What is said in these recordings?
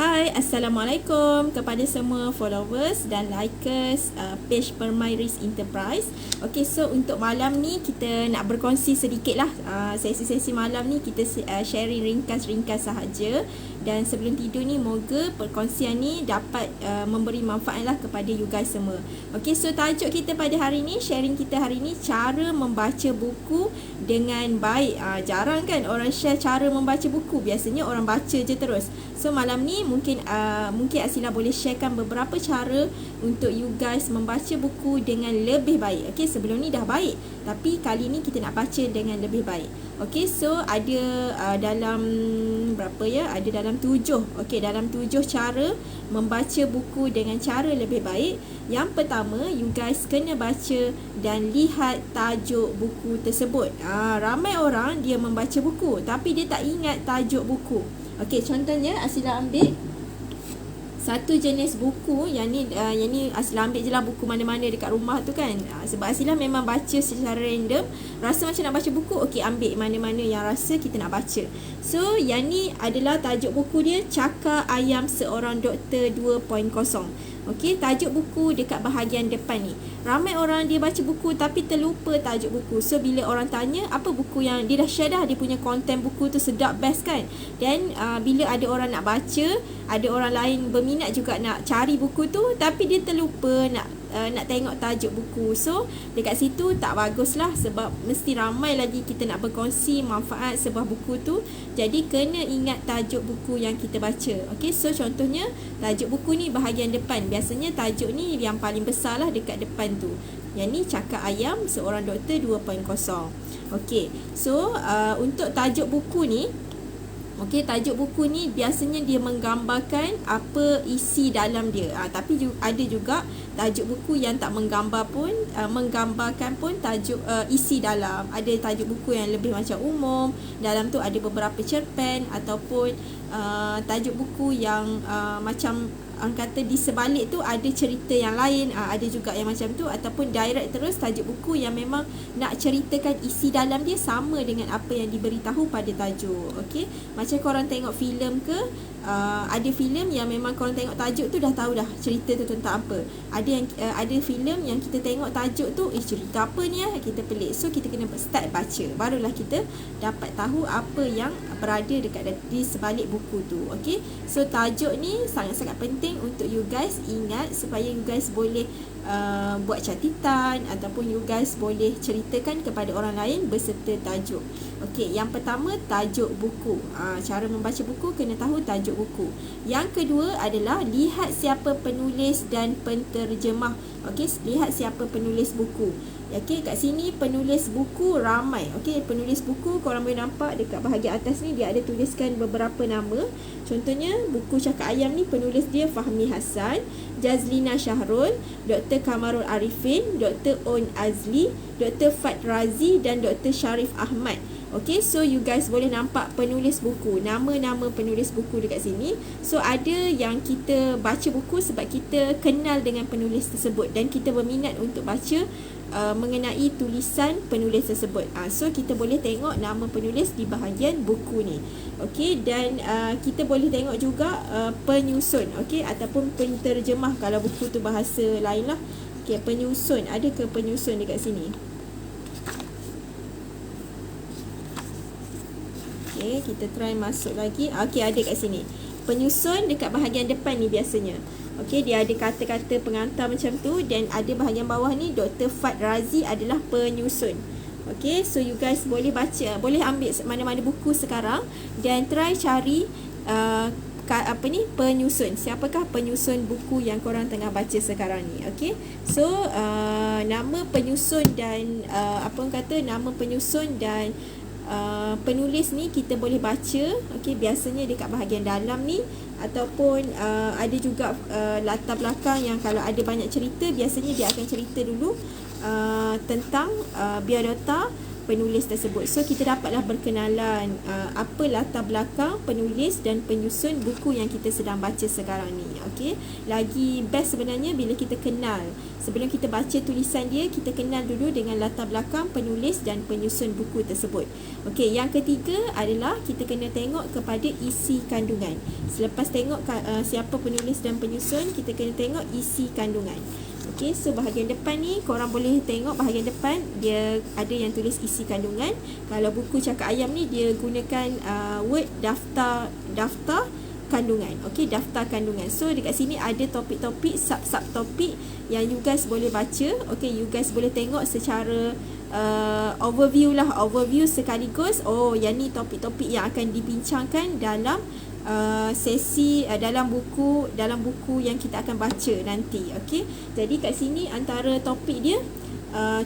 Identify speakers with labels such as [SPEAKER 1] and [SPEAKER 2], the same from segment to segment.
[SPEAKER 1] Hai, Assalamualaikum kepada semua followers dan likers page Permairis Enterprise. Okey, so untuk malam ni kita nak berkongsi sedikit lah. Sesi-sesi malam ni kita sharing ringkas-ringkas sahaja. Dan sebelum tidur ni, moga perkongsian ni dapat memberi manfaat lah kepada you guys semua. Okey, so tajuk kita pada hari ni, sharing kita hari ni, cara membaca buku dengan baik. Jarang kan orang share cara membaca buku. Biasanya orang baca je terus. So malam ni mungkin Asila boleh sharekan beberapa cara untuk you guys membaca buku dengan lebih baik. Okey, sebelum ni dah baik, tapi kali ni kita nak baca dengan lebih baik. Okey, so ada dalam berapa ya? Ada dalam 7. Okey, dalam 7 cara membaca buku dengan cara lebih baik. Yang pertama, you guys kena baca dan lihat tajuk buku tersebut. Ramai orang dia membaca buku tapi dia tak ingat tajuk buku. Okey, contohnya Asila ambil satu jenis buku, yang ni Asila ambil je lah buku mana-mana dekat rumah tu kan. Sebab Asila memang baca secara random. Rasa macam nak baca buku, okey ambil mana-mana yang rasa kita nak baca. So yang ni adalah tajuk buku dia, Cakar Ayam Seorang Doktor 2.0. Okey, tajuk buku dekat bahagian depan ni. Ramai orang dia baca buku tapi terlupa tajuk buku. So bila orang tanya apa buku yang dia dah share dah, dia punya konten buku tu sedap, best kan. Dan bila ada orang nak baca, ada orang lain berminat juga nak cari buku tu, tapi dia terlupa nak tengok tajuk buku. So dekat situ tak bagus lah, sebab mesti ramai lagi kita nak berkongsi manfaat sebuah buku tu. Jadi kena ingat tajuk buku yang kita baca. Okey, so contohnya tajuk buku ni bahagian depan. Biasanya tajuk ni yang paling besar lah dekat depan tu. Yang ni Cakar Ayam Seorang Doktor 2.0. Okey, so untuk tajuk buku ni, okey, tajuk buku ni biasanya dia menggambarkan apa isi dalam dia. Tapi ada juga tajuk buku yang tak menggambarkan pun tajuk isi dalam. Ada tajuk buku yang lebih macam umum, dalam tu ada beberapa cerpen, ataupun tajuk buku yang macam orang kata di sebalik tu ada cerita yang lain. Ada juga yang macam tu, ataupun direct terus tajuk buku yang memang nak ceritakan isi dalam dia sama dengan apa yang diberitahu pada tajuk. Okey, macam korang tengok filem ke, ada filem yang memang korang tengok tajuk tu dah tahu dah cerita tu tentang apa. Ada filem yang kita tengok tajuk tu, cerita apa ni kita pelik. So kita kena start baca, barulah kita dapat tahu apa yang berada dekat di sebalik buku tu. Okey, so tajuk ni sangat-sangat penting untuk you guys ingat, supaya you guys boleh buat catatan, ataupun you guys boleh ceritakan kepada orang lain berserta tajuk. Okey, yang pertama tajuk buku. Cara membaca buku kena tahu tajuk buku. Yang kedua adalah lihat siapa penulis dan penterjemah. Okey, lihat siapa penulis buku. Okey, kat sini penulis buku ramai. Okey, penulis buku korang boleh nampak dekat bahagian atas ni dia ada tuliskan beberapa nama. Contohnya buku Cakar Ayam ni penulis dia Fahmi Hassan, Jazlina Syahrul, Dr. Kamarul Arifin, Dr. On Azli, Dr. Fat Razi dan Dr. Sharif Ahmad. Okey, so you guys boleh nampak penulis buku, nama-nama penulis buku dekat sini. So ada yang kita baca buku sebab kita kenal dengan penulis tersebut dan kita berminat untuk baca mengenai tulisan penulis tersebut. So kita boleh tengok nama penulis di bahagian buku ni. Okey, dan kita boleh tengok juga penyusun, okey, ataupun penterjemah kalau buku tu bahasa lain lah. Okey, penyusun, ada ke penyusun dekat sini? Okey, kita try masuk lagi. Okey, ada kat sini. Penyusun dekat bahagian depan ni biasanya. Okey, dia ada kata-kata pengantar macam tu, dan ada bahagian bawah ni Dr. Fat Razi adalah penyusun. Okey, so you guys boleh baca, boleh ambil mana-mana buku sekarang dan try cari penyusun. Siapakah penyusun buku yang korang tengah baca sekarang ni? Okey, so nama penyusun dan nama penyusun dan penulis ni kita boleh baca. Okey, biasanya dekat bahagian dalam ni, ataupun ada juga latar belakang yang kalau ada banyak cerita, biasanya dia akan cerita dulu tentang biodata penulis tersebut. So kita dapatlah berkenalan apa latar belakang penulis dan penyusun buku yang kita sedang baca sekarang ni. Okey, lagi best sebenarnya bila kita kenal, sebelum kita baca tulisan dia, kita kenal dulu dengan latar belakang penulis dan penyusun buku tersebut. Okey, yang ketiga adalah kita kena tengok kepada isi kandungan. Selepas tengok siapa penulis dan penyusun, kita kena tengok isi kandungan. Okey, so bahagian depan ni korang boleh tengok bahagian depan dia ada yang tulis isi kandungan. Kalau buku Cakap Ayam ni dia gunakan word daftar kandungan. Okey, daftar kandungan. So dekat sini ada topik-topik, sub topik yang you guys boleh baca. Okey, you guys boleh tengok secara overview sekaligus. Oh, yang ni topik-topik yang akan dibincangkan dalam sesi dalam buku yang kita akan baca nanti. Okey, jadi kat sini antara topik dia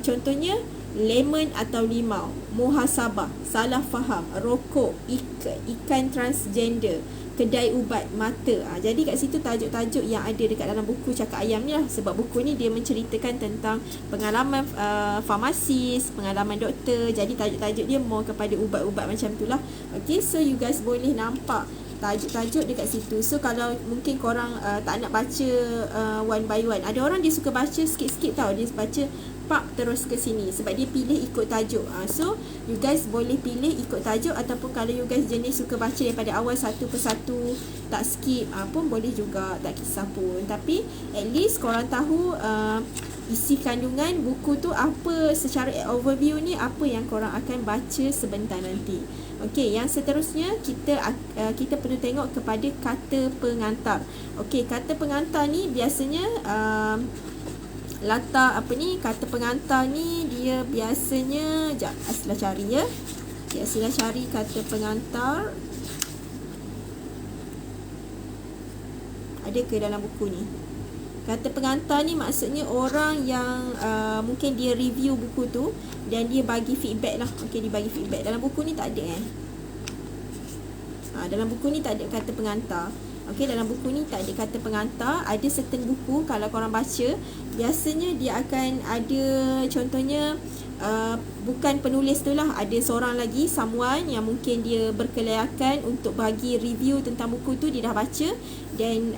[SPEAKER 1] contohnya lemon atau limau, muhasabah, salah faham, rokok, ikan transgender, kedai ubat, mata. Jadi kat situ tajuk-tajuk yang ada dekat dalam buku Cakap Ayam ni lah. Sebab buku ni dia menceritakan tentang pengalaman farmasis, pengalaman doktor. Jadi tajuk-tajuk dia more kepada ubat-ubat macam tu lah. Okay, so you guys boleh nampak tajuk-tajuk dekat situ. So kalau mungkin korang tak nak baca one by one, ada orang dia suka baca skip-skip tau. Dia baca terus ke sini sebab dia pilih ikut tajuk. So you guys boleh pilih ikut tajuk, ataupun kalau you guys jenis suka baca daripada awal satu persatu, tak skip pun boleh juga, tak kisah pun. Tapi at least korang tahu isi kandungan buku tu apa, secara overview ni apa yang korang akan baca sebentar nanti. Okey, yang seterusnya kita perlu tengok kepada kata pengantar. Okey, kata pengantar ni biasanya kata pengantar ni dia biasanya, Asila cari ya. Okay, Asila cari kata pengantar. Ada ke dalam buku ni? Kata pengantar ni maksudnya orang yang mungkin dia review buku tu dan dia bagi feedback lah. Okey, dia bagi feedback. Dalam buku ni tak ada dalam buku ni tak ada kata pengantar. Okey, dalam buku ni tak ada kata pengantar. Ada certain buku kalau korang baca, biasanya dia akan ada contohnya bukan penulis tu lah, ada seorang lagi, someone yang mungkin dia berkelayakan untuk bagi review tentang buku tu. Dia dah baca dan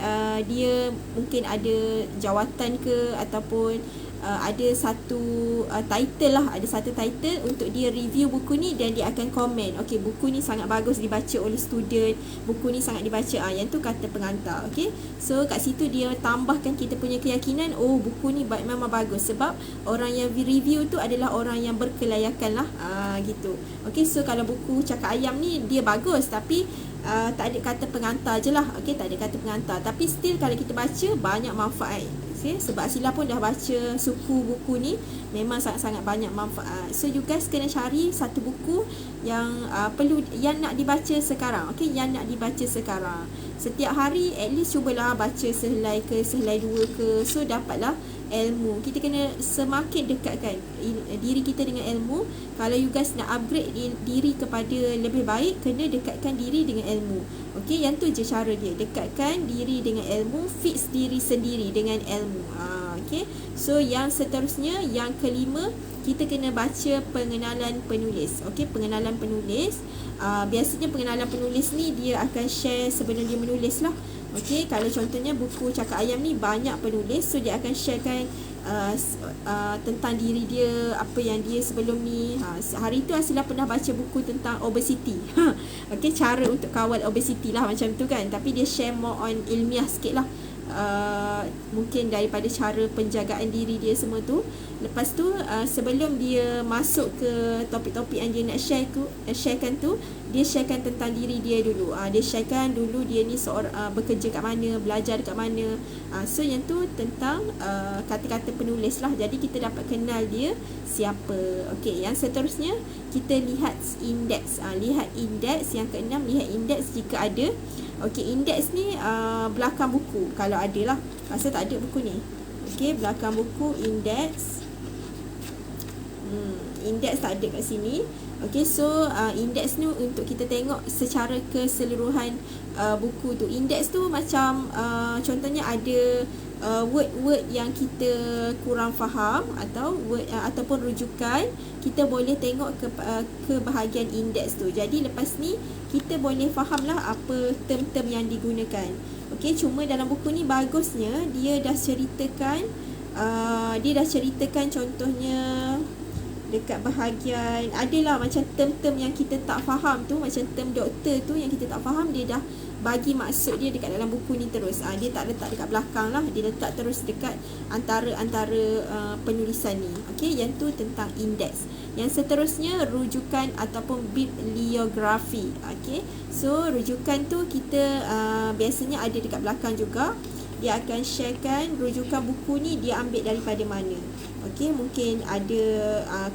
[SPEAKER 1] dia mungkin ada jawatan ke, ataupun ada satu title lah, ada satu title untuk dia review buku ni dan dia akan komen, okey, buku ni sangat bagus dibaca oleh student, buku ni sangat dibaca, yang tu kata pengantar. Okey, so kat situ dia tambahkan kita punya keyakinan, oh buku ni memang bagus sebab orang yang review tu adalah orang yang berkelayakan lah, gitu. Okey, so kalau buku Cakap Ayam ni dia bagus tapi tak ada kata pengantar je lah. Okey, tak ada kata pengantar, tapi still kalau kita baca banyak manfaat. Okay, sebab Sila pun dah baca suku buku ni, memang sangat-sangat banyak manfaat. So you guys kena cari satu buku yang yang nak dibaca sekarang. Okay, yang nak dibaca sekarang. Setiap hari at least cubalah baca sehelai ke, sehelai dua ke. So dapatlah ilmu. Kita kena semakin dekatkan diri kita dengan ilmu. Kalau you guys nak upgrade diri kepada lebih baik, kena dekatkan diri dengan ilmu. Okey, yang tu je cara dia. Dekatkan diri dengan ilmu, fix diri sendiri dengan ilmu. Okey. So yang seterusnya, yang kelima, kita kena baca pengenalan penulis. Okey, pengenalan penulis. Biasanya pengenalan penulis ni dia akan share sebelum dia menulis lah. Okey, kalau contohnya buku Cakap Ayam ni banyak penulis, so dia akan sharekan tentang diri dia, apa yang dia sebelum ni. Hari tu Asila pernah baca buku tentang obesity. Okey, cara untuk kawal obesity lah macam tu kan. Tapi dia share more on ilmiah sikit lah. Mungkin daripada cara penjagaan diri dia semua tu. Lepas tu sebelum dia masuk ke topik-topik yang dia nak sharekan tu, dia sharekan tentang diri dia dulu. Dia sharekan dulu dia ni seorang bekerja kat mana, belajar kat mana. So yang tu tentang kata-kata penulis lah. Jadi kita dapat kenal dia siapa. Okey, yang seterusnya kita lihat indeks. Lihat indeks. Yang keenam, lihat indeks jika ada. Okey, indeks ni belakang buku kalau ada lah. Rasa tak ada buku ni. Okey, belakang buku indeks. Indeks tak ada kat sini. Okay, so indeks ni untuk kita tengok secara keseluruhan buku tu. Indeks tu macam contohnya ada word-word yang kita kurang faham atau word ataupun rujukan, kita boleh tengok ke bahagian indeks tu. Jadi lepas ni kita boleh fahamlah apa term-term yang digunakan. Okey, cuma dalam buku ni bagusnya dia dah ceritakan contohnya dekat bahagian adalah macam term-term yang kita tak faham tu, macam term doktor tu yang kita tak faham, dia dah bagi maksud dia dekat dalam buku ni terus. Dia tak letak dekat belakang lah, dia letak terus dekat antara penulisan ni. Okey, yang tu tentang indeks. Yang seterusnya rujukan ataupun bibliografi. Okey, so rujukan tu kita biasanya ada dekat belakang juga. Dia akan sharekan rujukan buku ni dia ambil daripada mana. Okey, mungkin ada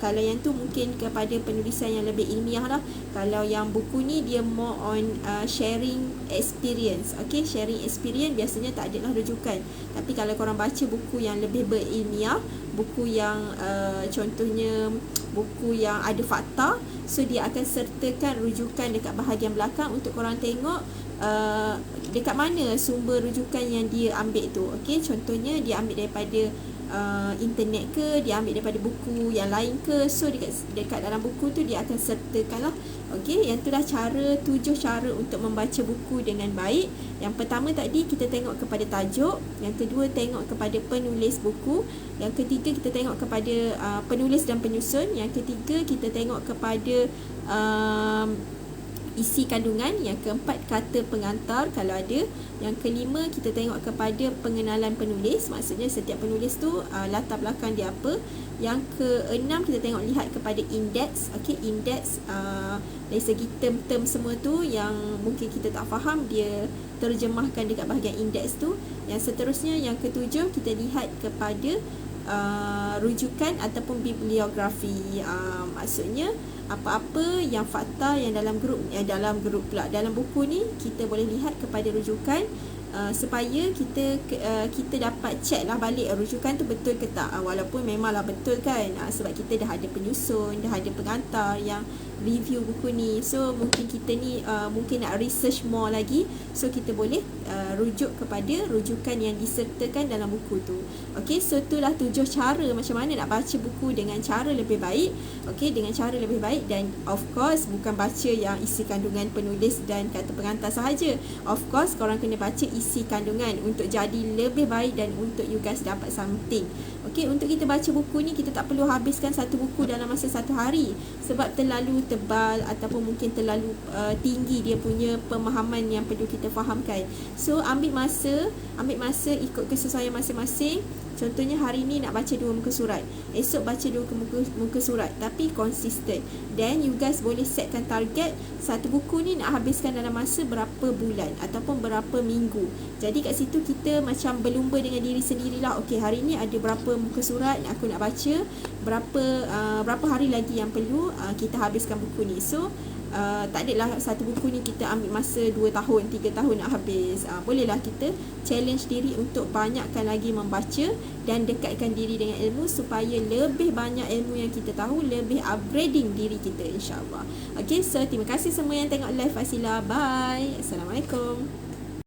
[SPEAKER 1] kalau yang tu mungkin kepada penulisan yang lebih ilmiah lah. Kalau yang buku ni dia more on sharing experience. Okey, sharing experience biasanya tak ada lah rujukan. Tapi kalau korang baca buku yang lebih berilmiah, buku yang contohnya buku yang ada fakta, so dia akan sertakan rujukan dekat bahagian belakang untuk korang tengok dekat mana sumber rujukan yang dia ambil tu. Okey, contohnya dia ambil daripada internet ke, dia ambil daripada buku yang lain ke. So dekat dalam buku tu dia akan sertakan lah. Okey, yang tu dah 7 cara untuk membaca buku dengan baik. Yang pertama tadi kita tengok kepada tajuk, yang kedua tengok kepada penulis buku, yang ketiga kita tengok kepada penulis dan penyusun, yang ketiga kita tengok kepada isi kandungan, yang keempat kata pengantar kalau ada, yang kelima kita tengok kepada pengenalan penulis, maksudnya setiap penulis tu latar belakang dia apa, yang keenam kita tengok lihat kepada indeks. Okey, indeks dari segi term-term semua tu yang mungkin kita tak faham, dia terjemahkan dekat bahagian indeks tu. Yang seterusnya yang ketujuh kita lihat kepada rujukan ataupun bibliografi, maksudnya apa-apa yang fakta yang dalam grup pula dalam buku ni kita boleh lihat kepada rujukan, supaya kita dapat check lah balik rujukan tu betul ke tak, walaupun memanglah betul kan, sebab kita dah ada penyusun, dah ada pengantar yang review buku ni. So mungkin kita ni mungkin nak research more lagi, so kita boleh rujuk kepada rujukan yang disertakan dalam buku tu. Okey, so itulah 7 cara macam mana nak baca buku dengan cara lebih baik. Okey, dengan cara lebih baik, dan of course bukan baca yang isi kandungan penulis dan kata pengantar sahaja. Of course korang kena baca isi kandungan untuk jadi lebih baik dan untuk you guys dapat something. Okey, untuk kita baca buku ni kita tak perlu habiskan satu buku dalam masa 1 hari sebab terlalu tebal ataupun mungkin terlalu tinggi dia punya pemahaman yang perlu kita fahamkan. So ambil masa ikut kesesuaian masing-masing. Contohnya hari ni nak baca 2 muka surat, esok baca 2 muka surat, tapi konsisten. Then you guys boleh setkan target satu buku ni nak habiskan dalam masa berapa bulan ataupun berapa minggu. Jadi kat situ kita macam berlumba dengan diri sendirilah. Okey, hari ni ada berapa muka surat aku nak baca, berapa hari lagi yang perlu kita habiskan buku ni. So tak adalah satu buku ni kita ambil masa 2 tahun, 3 tahun nak habis. Bolehlah kita challenge diri untuk banyakkan lagi membaca dan dekatkan diri dengan ilmu supaya lebih banyak ilmu yang kita tahu, lebih upgrading diri kita, insyaAllah. Okay, so terima kasih semua yang tengok live Fasila. Bye. Assalamualaikum.